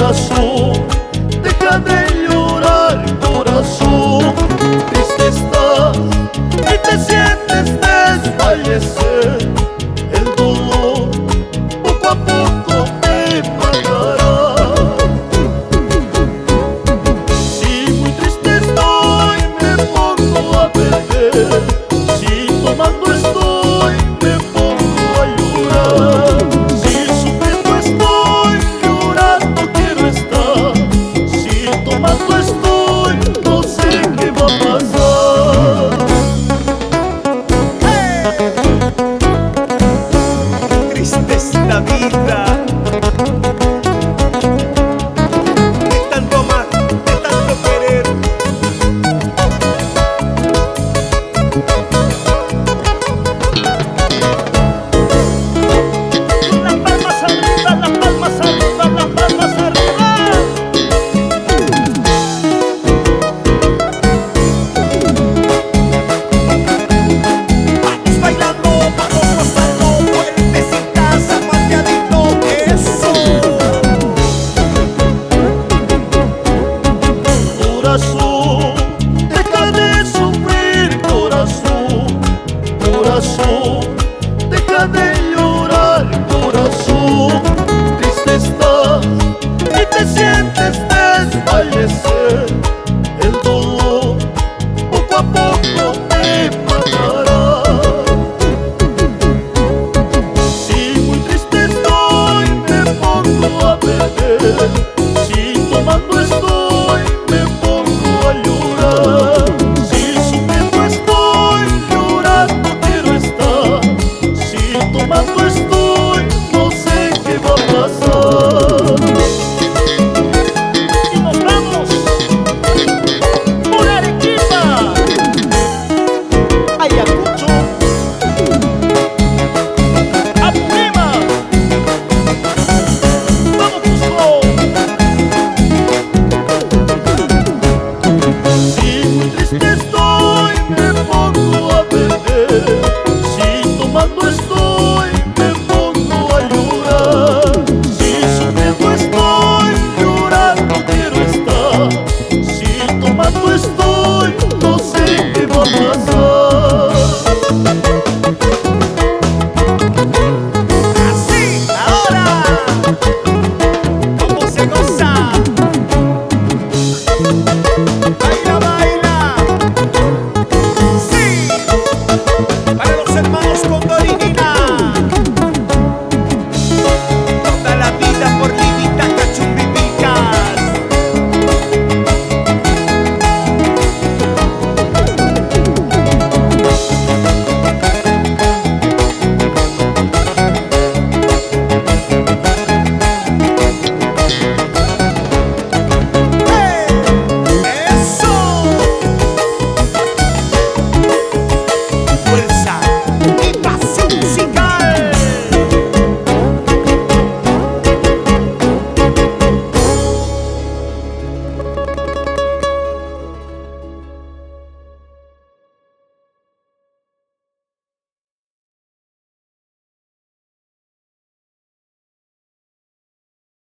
Corazón, deja de llorar, corazón. Triste estás y te sientes desfallecer. El dolor poco a poco te matará. Si muy triste estoy, me pongo a beber. Si tomando estoy, me pongo a llorar. Si sufriendo estoy, llorando quiero estar. Si tomando estoy, no sé qué va a pasar. Triste es la vida, de tanto amar, de tanto querer. Las palmas arriba, las palmas arriba, las palmas arriba. Vamos bailando, vamos gozando, fuertecitas, zapateadito, eso. Corazón, deja de sufrir, corazón. Corazón, deja de llorar, corazón. Triste estás y te sientes desfallecer. El dolor poco a poco te matará. Si muy triste estoy, me pongo a beber. Si tomando estoy,